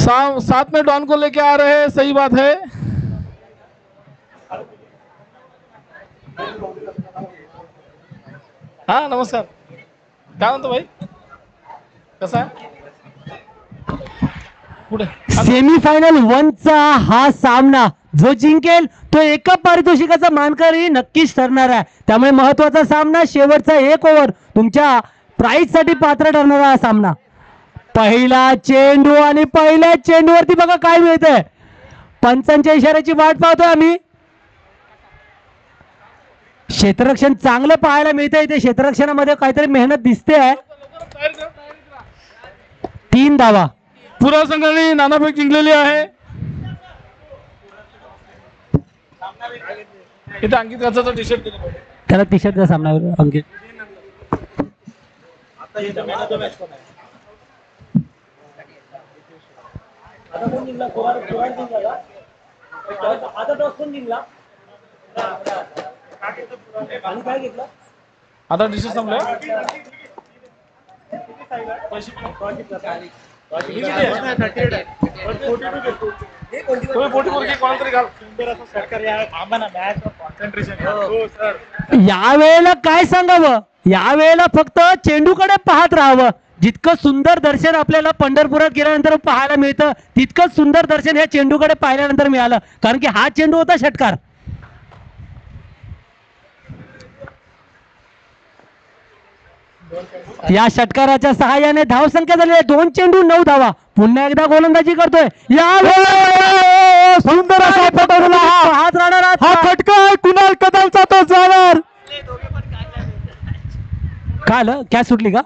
साथ में डॉन को लेके आ रहे हैं, सही बात है। हाँ नमस्कार, काय म्हणतो भाई, कसा आहे? पुढे सेमीफायनल 1 चा हा सामना जो जिंकेल तो एका पारितोषिकाचा मानकरी नक्कीच ठरणार आहे. त्यामुळे महत्वाचा सामना, शेवटचा 1 ओव्हर तुमच्या प्राइज साठी पात्र ठरणारा हा सामना. पहिला चेंडू आणि पहिल्या चेंडूवरती बघा काय मिळतंय. पंचांच्या इशाऱ्याची वाट पाहतोय आम्ही. क्षेत्ररक्षण चांगलं पाहायला मिळतंय. इथे क्षेत्ररक्षणामध्ये काहीतरी मेहनत दिसते आहे. 3 धावा. पुरा संघाने नाणेफेक जिंकलेली आहे. इथे अंकित काचाचा टी शर्ट दिला पाहिजे. त्याला टी शर्टचा सामना अंकित. आता टी शर्ट संपलं. यावेळेला काय सांगावं, यावेळेला फक्त चेंडूकडे पाहत राहावं. जितकं सुंदर दर्शन आपल्याला पंढरपुरात गेल्यानंतर पाहायला मिळतं तितकंच सुंदर दर्शन ह्या चेंडूकडे पाहिल्यानंतर मिळालं. कारण की हा चेंडू होता षटकार. या षटकाराच्या सहाय्याने धावसंख्या झाली आहे 2 चेंडू 9 धावा. पुन्हा एकदा गोलंदाजी करतोय. या सुंदर असा पटवला हात राहणार हा फटका कुणाल कदमचा तो जाणार. काय आलं, कॅच सुटली का?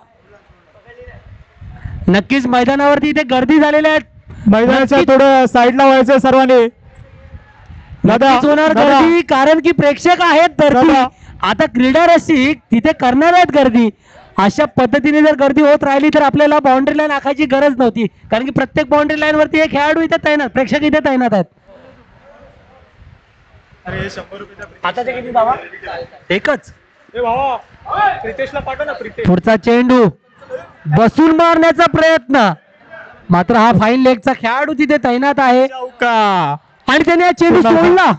नक्कीच मैदानावरती इथे गर्दी झालेली आहे. मैदानाच्या थोडं साईडला व्हायचं सर्वांनी. नक्कीच होणार गर्दी, कारण की प्रेक्षक आहेत गर्दी. आता क्रीडा रसिक तिथे करणार आहेत गर्दी. अशा पद्धतीने जर गर्दी होत राहिली तर आपल्याला बाउंड्री लाईन आखायची गरज नव्हती. कारण की प्रत्येक बाउंड्री लाईन वरती एक खेळाडू इथे तैनात, प्रेक्षक इथे तैनात आहेत. आताच्या किती धावा? एकच. प्रितेशला पाठव ना. पुढचा चेंडू बसून मारण्याचा प्रयत्न, मात्र हा फाईन लेगचा खेळाडू तिथे तैनात आहे आणि त्याने हा चेंडू सोडला.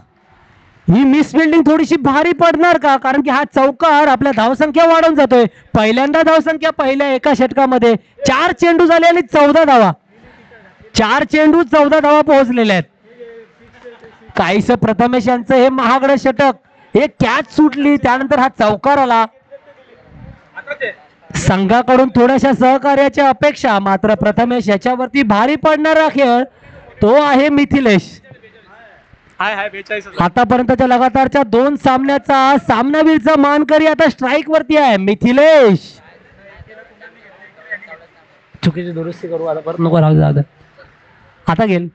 ही मिस फिल्डिंग थोडीशी भारी पडणार का? कारण की हा चौकार आपल्या धावसंख्या वाढवून जातोय. पहिल्यांदा धावसंख्या पहिल्या एका षटकामध्ये 4 चेंडू झाले आणि 14 धावा. 4 चेंडू 14 धावा पोहोचलेले आहेत. काहीस प्रथमेश यांचं हे महागडं षटक, एक कॅच सुटली त्यानंतर हा चौकार आला. संघाकडून थोड्याशा सहकार्याच्या अपेक्षा, मात्र प्रथमेश याच्यावरती भारी पडणारा खेळ तो आहे मिथिलेश. आतापर्यंतच्या लगातारच्या 2 सामन्याचा सामनावीरचा मानकरी आता स्ट्राईक वरती आहे मिथिलेश. चुकीची दुरुस्ती करू आता, परत नको राहू द्या. आता गेल.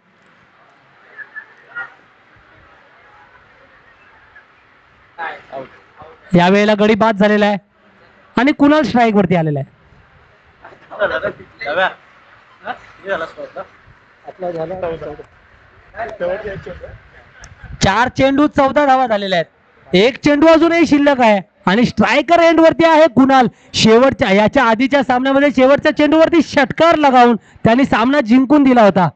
यावेळेला गडी बाद झालेला आहे आणि कुणाल स्ट्राईक वरती आलेला आहे. 4 चेंडू 14 धावा झालेल्या आहेत. 1 चेंडू अजूनही शिल्लक आहे आणि स्ट्रायकर एंड वरती आहे कुणाल. शेवटच्या याच्या आधीच्या सामन्यामध्ये शेवटच्या चेंडूवरती षटकार लगावून त्यांनी सामना जिंकून दिला होता.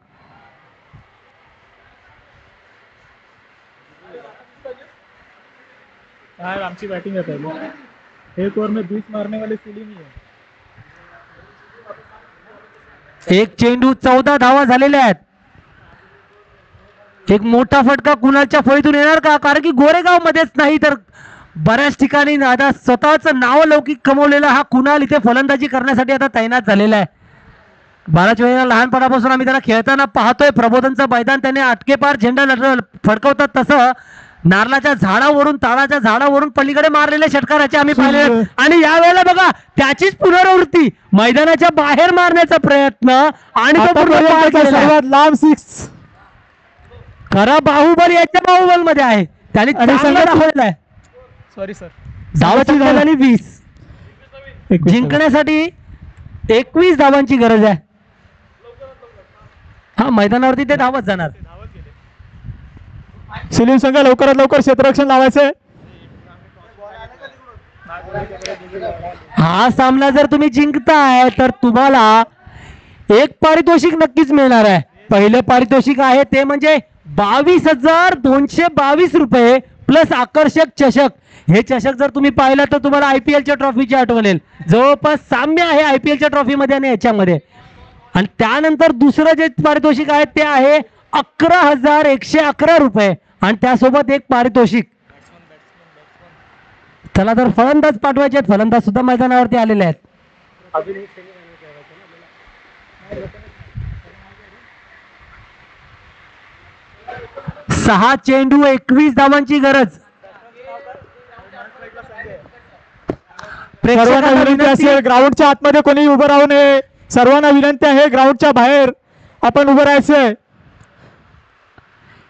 आमची बॅटिंग आहे. 1 ओव्हर में 20 मारने वाली फीलिंग है. 1 चेंडू 14 धावा झालेल्या आहेत. एक मोठा फटका कुणालच्या फळीतून येणार का? कारण की गोरेगाव मध्येच नाही तर बऱ्याच ठिकाणी आता स्वतःचं नाव लौकिक कमवलेला हा कुणाल इथे फलंदाजी करण्यासाठी आता तैनात झालेला आहे. बऱ्याच वेळेला लहानपणापासून आम्ही त्याला खेळताना पाहतोय. प्रबोधनचं मैदान त्याने अटकेपार झेंडा फडकवतात तसं नारळाच्या झाडावरून, ताळाच्या झाडावरून पलीकडे मारलेल्या षटकाराचे आम्ही पाहिले. आणि यावेळेला बघा त्याचीच पुनरावृत्ती, मैदानाच्या बाहेर मारण्याचा प्रयत्न आणि सर्वात लांब 6. खरा बाहुबल याच्या बाहुबल मध्ये आहे. त्याने दाखवलेला आहे. Sorry sir. धावाची गरज झाली 20. जिंकण्यासाठी 21 धावांची गरज आहे. हा मैदानावरती ते धावत जाणार. सिलीम संघ लवकरात लवकर क्षेत्ररक्षण लावायचंय. हा सामना जर तुम्ही जिंकताय तर तुम्हाला एक पारितोषिक नक्कीच मिळणार आहे. पहिलं पारितोषिक आहे ते म्हणजे 22,222 रुपये प्लस आकर्षक चषक. हे चषक जर तुम्ही पाहिलं तर तुम्हाला IPLच्या ट्रॉफीची आठवण येईल. जवळपास साम्य आहे IPLच्या ट्रॉफीमध्ये आणि याच्यामध्ये. आणि त्यानंतर दुसरं जे पारितोषिक आहे ते आहे 11,111 रुपये आणि त्यासोबत एक पारितोषिक. चला तर फलंदाज पाठवायचे आहेत. फलंदाज सुद्धा मैदानावरती आलेले आहेत. 6 चेंडू 21 धावांची गरज. सर्वांना विनंती असेल ग्राउंडच्या आतमध्ये कोणी उभं राहू नये. सर्वांना विनंती आहे ग्राउंडच्या बाहेर आपण उभं राहायचंय.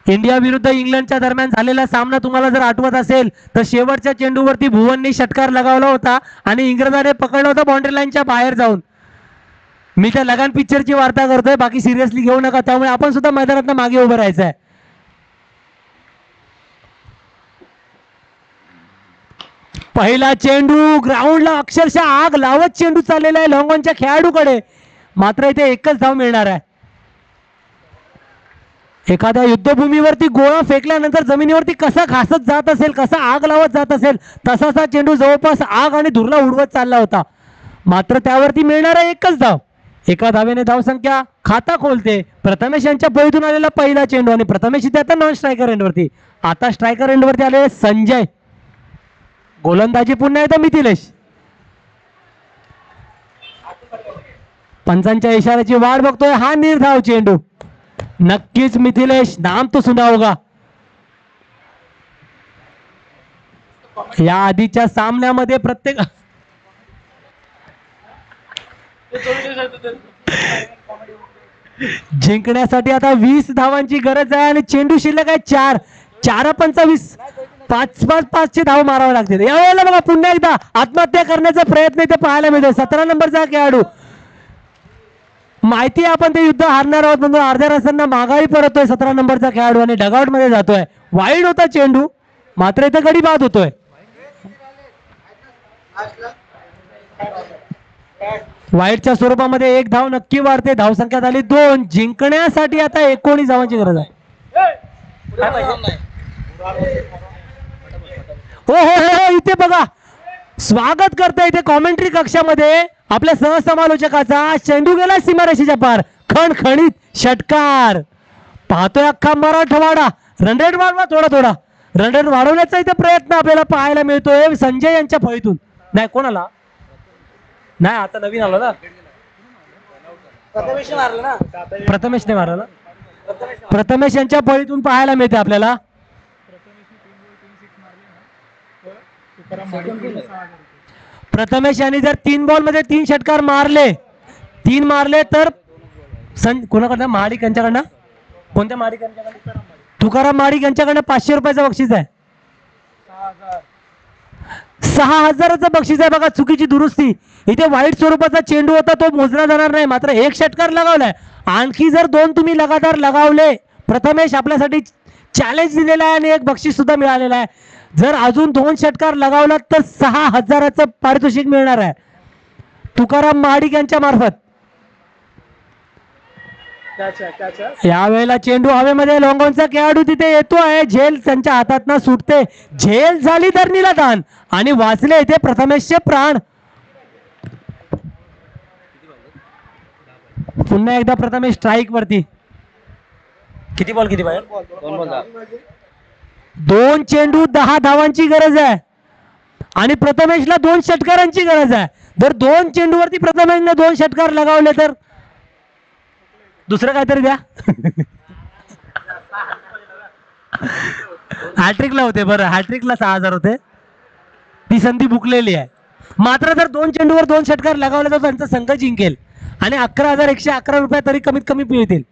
इंडिया विरुद्ध इंग्लंडच्या दरम्यान झालेला सामना तुम्हाला जर आठवत असेल तर शेवटच्या चेंडूवरती भुवननी षटकार लगावला होता आणि इंग्रजाने पकडलं होतं बाउंड्री लाईनच्या बाहेर जाऊन. मी त्या लगान पिक्चरची वार्ता करतोय, बाकी सिरियसली घेऊ नका. त्यामुळे आपण सुद्धा मैदानात मागे उभं राहायचं आहे. पहिला चेंडू ग्राउंडला अक्षरशः आग लावत चेंडू चाललेला आहे लॉंगॉनच्या खेळाडूकडे. मात्र इथे एकच धाव मिळणार आहे. एखाद्या युद्धभूमीवरती गोळा फेकल्यानंतर जमिनीवरती कसा घासत जात असेल, कसा आग लावत जात असेल, तसाचा चेंडू जवळपास आग आणि धुरला उडवत चालला होता. मात्र त्यावरती मिळणार आहे एकच धाव. एका धावेने धावसंख्या खाता खोलते. प्रथमेश यांच्या बळीतून आलेला पहिला चेंडू आणि प्रथमेश इथे आता नॉन स्ट्रायकर एंडवरती. आता स्ट्रायकर एंडवरती आलेले संजय. गोलंदाजी पुन्हा एकदा मिथिलेश. पंचांच्या इशाऱ्याची वाट बघतोय. हा निर्धाव चेंडू. नक्कीच मिथिलेश, नाम तो सुना होगा. या आधीच्या सामन्यामध्ये प्रत्येक जिंकण्यासाठी आता 20 धावांची गरज आहे आणि चेंडू शिल्लक आहे 4. 4-25 5-5 धाव मारावे लागतील. यावेळेला बघा पुन्हा एकदा आत्महत्या करण्याचा प्रयत्न इथे पाहायला मिळतो. 17 नंबरचा खेळाडू. माहिती आहे आपण ते युद्ध हारणार आहोत म्हणून अर्ध्या रस्त्यांना माघारी परततोय 17 नंबरचा खेळाडू आणि डगआउट मध्ये जातोय. वाईड होता चेंडू, मात्र इथे गडी बाद होतोय. वाईडच्या स्वरूपामध्ये एक धाव नक्की वाढते. धावसंख्या झाली 2. जिंकण्यासाठी आता 19 धावांची गरज आहे. हो इथे बघा स्वागत करतोय इथे कॉमेंट्री कक्षामध्ये आपल्या सहसमालोचकाचा. चेंडू गेला सीमारेषेच्या पार. खणखणीत षटकार. पाहतोय अख्खा मराठवाडा. रन रेट वाढवा थोडा. रन रेट वाढवण्याचा इथे प्रयत्न आपल्याला पाहायला मिळतोय संजय यांच्या फळीतून. नाही कोणाला नाही, आता नवीन आलो ना. प्रथमेशने मारला ना. प्रथमेश यांच्या फळीतून पाहायला मिळते आपल्याला. प्रथमेश यांनी जर 3 बॉल मध्ये 3 षटकार मारले तर कोणाकडनं महाडिक यांच्याकडनं कोणत्या महाडिक यांच्याकडनं तुकाराम महाडिक यांच्याकडनं 500 रुपयाचं बक्षीस आहे. 6,000चं बक्षीस आहे. बघा चुकीची दुरुस्ती. इथे वाईट स्वरूपाचा चेंडू होता तो मोजला जाणार नाही. मात्र 1 षटकार लगावलाय. आणखी जर 2 तुम्ही लगातार लगावले प्रथमेश आपल्यासाठी चॅलेंज दिलेला आहे आणि एक बक्षीस सुद्धा मिळालेला आहे. जर अजून 2 षटकार लगावलात तर 6,000चं पारितोषिक मिळणार आहे तुकाराम महाडिक यांच्या मार्फत. यावेळेला चेंडू हवेमध्ये लॉंगॉनचा खेळाडू तिथे येतोय. झेल त्यांच्या हातातनं सुटते. झेल झाली धरणीला दान आणि वाचले इथे प्रथमेशचे प्राण. पुन्हा एकदा प्रथमेश स्ट्राईक वरती. किती बॉल बाहेर? 2 चेंडू 10 धावांची गरज आहे आणि प्रथमेशला 2 षटकारांची गरज आहे. जर 2 चेंडूवरती प्रथमेशने 2 षटकार लगावले तर दुसरं काहीतरी द्या. हॅट्रिकला होते. बरं हॅट्रिकला 6,000 होते. ती संधी बुकलेली आहे. मात्र जर 2 चेंडूवर 2 षटकार लगावले तर त्यांचा संघ जिंकेल आणि 11,111 रुपये तरी कमीत कमी मिळतील.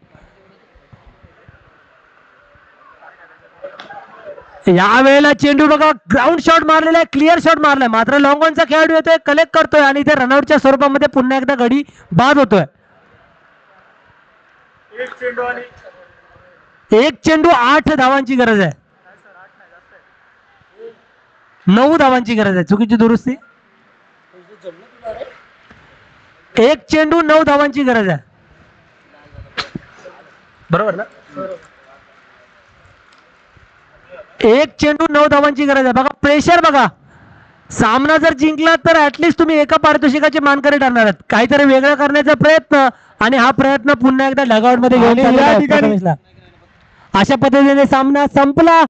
यावेळेला चेंडू बघा ग्राउंड शॉट मारलेला आहे. क्लिअर शॉट मारलाय. मात्र लॉंगॉनचा खेळाडू येतोय, कलेक्ट करतोय आणि इथे रनआउटच्या स्वरूपामध्ये पुन्हा एकदा गडी बाद होतोय. 1 चेंडू 8 धावांची गरज आहे. 9 धावांची गरज आहे. चुकीची दुरुस्ती. 1 चेंडू 9 धावांची गरज आहे. बरोबर ना? एक चेंडू 9 धावांची गरज आहे. बघा प्रेशर बघा. सामना जर जिंकला तर ऍटलिस्ट तुम्ही एका पारितोषिकाचे मानकरी ठरणार आहात. काहीतरी वेगळं करण्याचा प्रयत्न आणि हा प्रयत्न पुन्हा एकदा डगआउट मध्ये घेऊन आणि या चाललेला आहे ठिकाणी- प्रथमेशला. अशा पद्धतीने सामना संपला.